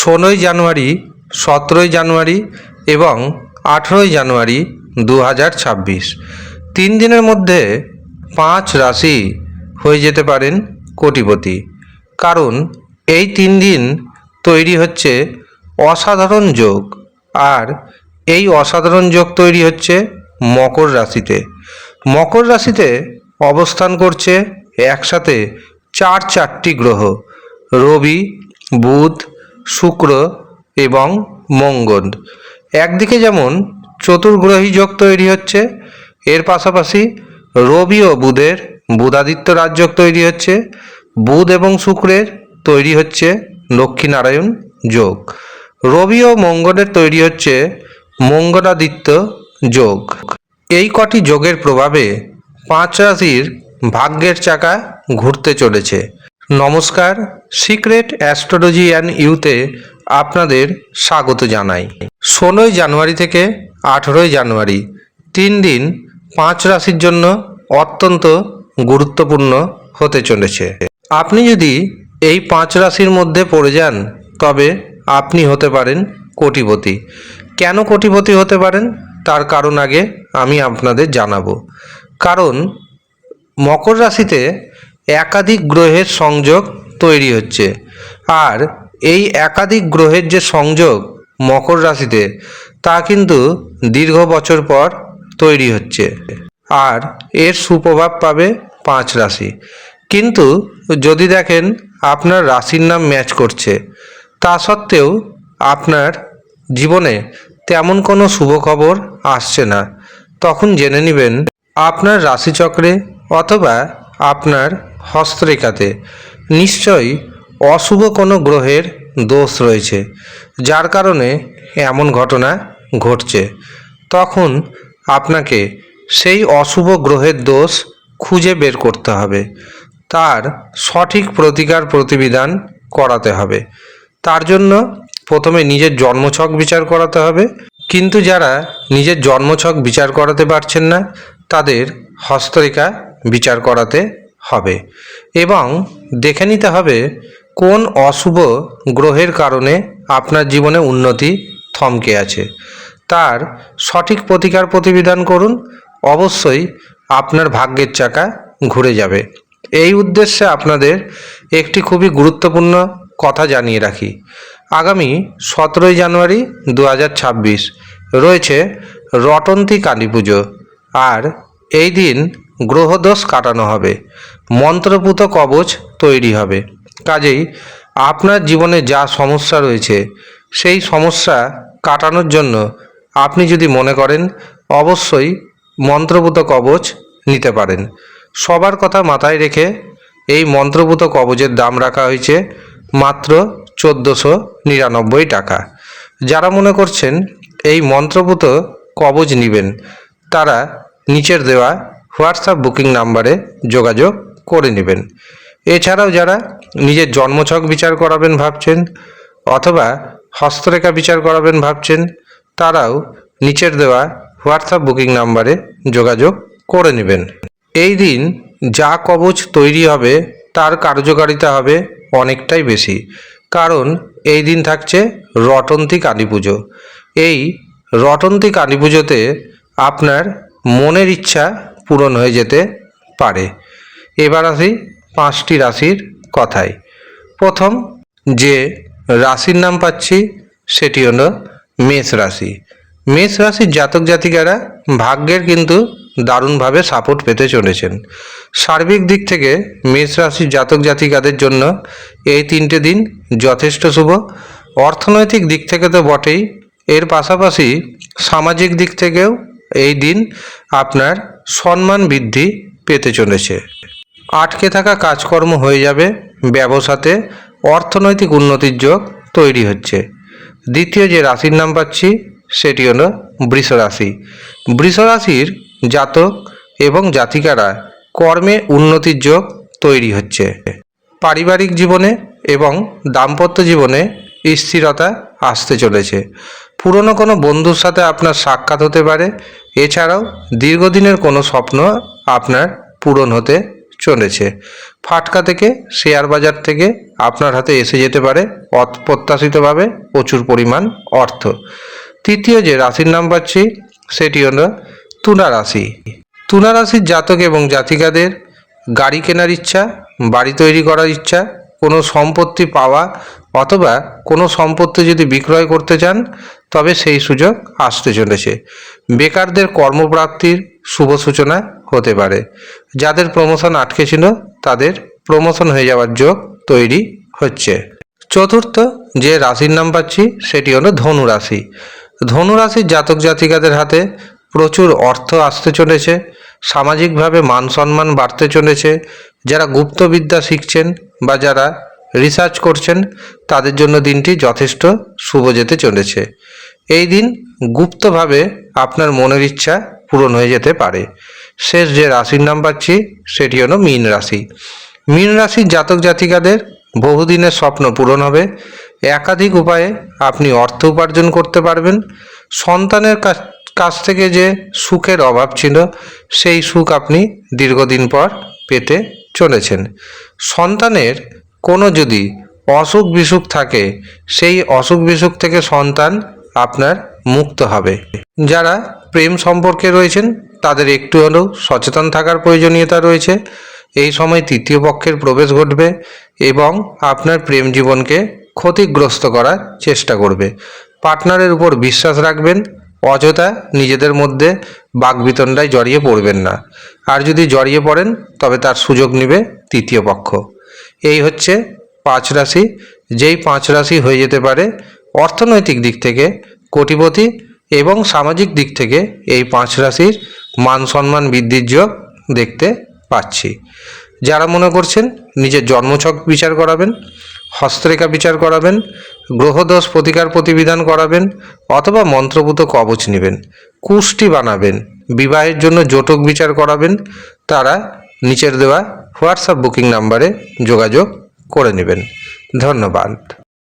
16ই জানুয়ারি, 17ই জানুয়ারি এবং 18ই জানুয়ারি 2026। 3 দিনের মধ্যে 5 রাশি হয়ে যেতে পারেন কোটিপতি। কারণ এই 3 দিন তৈরি হচ্ছে অসাধারণ যোগ, আর এই অসাধারণ যোগ তৈরি হচ্ছে মকর রাশিতে। মকর রাশিতে অবস্থান করছে একসাথে চারটি গ্রহ: রবি, বুধ, শুক্র এবং মঙ্গল। একদিকে যেমন চতুর্গ্রহী যোগ তৈরি হচ্ছে, এর পাশাপাশি রবি ও বুধের বুধাদিত্য রাজযোগ তৈরি হচ্ছে। বুধ এবং শুক্রের তৈরি হচ্ছে লক্ষ্মীনারায়ণ যোগ। রবি ও মঙ্গলের তৈরি হচ্ছে মঙ্গলাদিত্য যোগ। এই কটি যোগের প্রভাবে 5 রাশির ভাগ্যের চাকা ঘুরতে চলেছে। নমস্কার, সিক্রেট অ্যাস্ট্রোলজি অ্যান্ড ইউতে আপনাদের স্বাগত জানাই। 16ই জানুয়ারি থেকে 18ই জানুয়ারি 3 দিন 5 রাশির জন্য অত্যন্ত গুরুত্বপূর্ণ হতে চলেছে। আপনি যদি এই 5 রাশির মধ্যে পড়ে যান তবে আপনি হতে পারেন কোটিপতি। কেন কোটিপতি হতে পারেন তার কারণ আগে আমি আপনাদের জানাবো। কারণ মকর রাশিতে একাধিক গ্রহের সংযোগ তৈরি হচ্ছে, আর এই একাধিক গ্রহের যে সংযোগ মকর রাশিতে তা কিন্তু দীর্ঘ বছর পর তৈরি হচ্ছে, আর এর সুপ্রভাব পাবে 5 রাশি। কিন্তু যদি দেখেন আপনার রাশির নাম ম্যাচ করছে, তা সত্ত্বেও আপনার জীবনে তেমন কোনো শুভ খবর আসছে না, তখন জেনে নেবেন আপনার রাশিচক্রে অথবা আপনার হস্তরেখাতে নিশ্চয়ই অশুভ কোনো গ্রহের দোষ রয়েছে, যার কারণে এমন ঘটনা ঘটছে। তখন আপনাকে সেই অশুভ গ্রহের দোষ খুঁজে বের করতে হবে, তার সঠিক প্রতিকার প্রতিবিধান করাতে হবে। তার জন্য প্রথমে নিজের জন্মছক বিচার করাতে হবে। কিন্তু যারা নিজের জন্মছক বিচার করাতে পারছেন না, তাদের হস্তরেখা বিচার করাতে হবে এবং দেখে নিতে হবে কোন অশুভ গ্রহের কারণে আপনার জীবনে উন্নতি থমকে আছে। তার সঠিক প্রতিকার প্রতিবিধান করুন, অবশ্যই আপনার ভাগ্যের চাকা ঘুরে যাবে। এই উদ্দেশ্যে আপনাদের একটি খুবই গুরুত্বপূর্ণ কথা জানিয়ে রাখি। আগামী 17ই জানুয়ারি 2026 রয়েছে রটন্তী কালী পুজো, আর এই দিন গ্রহদোষ কাটানো হবে, মন্ত্রপুত কবচ তৈরি হবে। কাজেই আপনার জীবনে যা সমস্যা রয়েছে সেই সমস্যা কাটানোর জন্য আপনি যদি মনে করেন, অবশ্যই মন্ত্রপুত কবচ নিতে পারেন। সবার কথা মাথায় রেখে এই মন্ত্রপুত কবচের দাম রাখা হয়েছে মাত্র 1499 টাকা। যারা মনে করছেন এই মন্ত্রপুত কবচ নেবেন, তারা নিচের দেওয়া হোয়াটসঅ্যাপ বুকিং নাম্বারে যোগাযোগ করে নেবেন। এছাড়াও যারা নিজের জন্মছক বিচার করাবেন ভাবছেন অথবা হস্তরেখা বিচার করাবেন ভাবছেন, তারাও নিচের দেওয়া হোয়াটসঅ্যাপ বুকিং নাম্বারে যোগাযোগ করে নেবেন। এই দিন যা কবচ তৈরি হবে তার কার্যকারিতা হবে অনেকটাই বেশি, কারণ এই দিন থাকছে রটন্তী কালী পুজো। এই রটন্তী কালী পুজোতে আপনার মনের ইচ্ছা পূরণ হয়ে যেতে পারে। এবার আসি 5টি রাশির কথায়। প্রথম যে রাশির নাম পাচ্ছি সেটি হলো মেষ রাশি। মেষ রাশির জাতক জাতিকারা ভাগ্যের কিন্তু দারুণভাবে সাপোর্ট পেতে চলেছেন। সার্বিক দিক থেকে মেষ রাশির জাতক জাতিকাদের জন্য এই 3টে দিন যথেষ্ট শুভ। অর্থনৈতিক দিক থেকে তো বটেই, এর পাশাপাশি সামাজিক দিক থেকেও এই দিন আপনার সম্মান বৃদ্ধি পেতে চলেছে। আটকে থাকা কাজকর্ম হয়ে যাবে, ব্যবসাতে অর্থনৈতিক উন্নতির যোগ তৈরি হচ্ছে। দ্বিতীয় যে রাশির নাম পাচ্ছি সেটি হলো বৃষ রাশি। বৃষ রাশির জাতক এবং জাতিকারা কর্মে উন্নতির যোগ তৈরি হচ্ছে। পারিবারিক জীবনে এবং দাম্পত্য জীবনে স্থিরতা আসতে চলেছে। পুরনো কোনো বন্ধুর সাথে আপনার সাক্ষাৎ হতে পারে। এছাড়াও দীর্ঘদিনের কোনো স্বপ্ন আপনার পূরণ হতে চলেছে। ফাটকা থেকে, শেয়ার বাজার থেকে আপনার হাতে এসে যেতে পারে অপ্রত্যাশিতভাবে প্রচুর পরিমাণ অর্থ। তৃতীয় যে রাশির নাম পাচ্ছি সেটি হলো তুলা রাশি। তুলা রাশির জাতক এবং জাতিকাদের গাড়ি কেনার ইচ্ছা, বাড়ি তৈরি করার ইচ্ছা, কোনো সম্পত্তি পাওয়া অথবা কোনো সম্পত্তি যদি বিক্রয় করতে চান তবে সেই সুযোগ আসতে চলেছে। বেকারদের কর্মপ্রাপ্তির শুভ সূচনা হতে পারে। যাদের প্রমোশন আটকে ছিল তাদের প্রমোশন হয়ে যাওয়ার যোগ তৈরি হচ্ছে। চতুর্থ যে রাশির নাম পাচ্ছি সেটি হলো ধনু রাশি। ধনু রাশির জাতক জাতিকাদের হাতে প্রচুর অর্থ আসতে চলেছে। সামাজিকভাবে মান সম্মান বাড়তে চলেছে। যারা গুপ্তবিদ্যা শিখছেন বা যারা রিসার্চ করছেন তাদের জন্য দিনটি যথেষ্ট শুভ যেতে চলেছে। এই দিন গুপ্তভাবে আপনার মনের ইচ্ছা পূরণ হয়ে যেতে পারে। শেষ যে রাশির নাম পাচ্ছি সেটি হলো মীন রাশি। মীন রাশির জাতক জাতিকাদের বহুদিনের স্বপ্ন পূরণ হবে। একাধিক উপায়ে আপনি অর্থ উপার্জন করতে পারবেন। সন্তানের কাছ থেকে যে সুখের অভাব ছিল সেই সুখ আপনি দীর্ঘদিন পর পেতে চলেছেন। সন্তানের কোনো যদি অসুখ বিসুখ থাকে সেই অসুখ বিসুখ থেকে সন্তান আপনার মুক্ত হবে। যারা প্রেম সম্পর্কে রয়েছেন তাদের একটু হলেও সচেতন থাকার প্রয়োজনীয়তা রয়েছে। এই সময় তৃতীয় পক্ষের প্রবেশ ঘটবে এবং আপনার প্রেম জীবনকে ক্ষতিগ্রস্ত করার চেষ্টা করবে। পার্টনারের উপর বিশ্বাস রাখবেন, অযথা নিজেদের মধ্যে বাকবিতণ্ডায় জড়িয়ে পড়বেন না। আর যদি জড়িয়ে পড়েন তবে তার সুযোগ নেবে তৃতীয় পক্ষ। এই হচ্ছে 5 রাশি, যেই 5 রাশি হয়ে যেতে পারে অর্থনৈতিক দিক থেকে কোটিপতি এবং সামাজিক দিক থেকে এই 5 রাশির মান সম্মান বৃদ্ধির যোগ দেখতে পাচ্ছি। যারা মনে করছেন নিজের জন্মছক বিচার করাবেন, হস্তরেখা বিচার করাবেন, গ্রহদোষ প্রতিকার প্রতিবিধান করাবেন অথবা মন্ত্রপুত কবচ নেবেন, কুষ্টি বানাবেন, বিবাহের জন্য জটক বিচার করাবেন, তারা নিচের দেওয়া হোয়াটসঅ্যাপ বুকিং নাম্বারে যোগাযোগ করে নেবেন। ধন্যবাদ।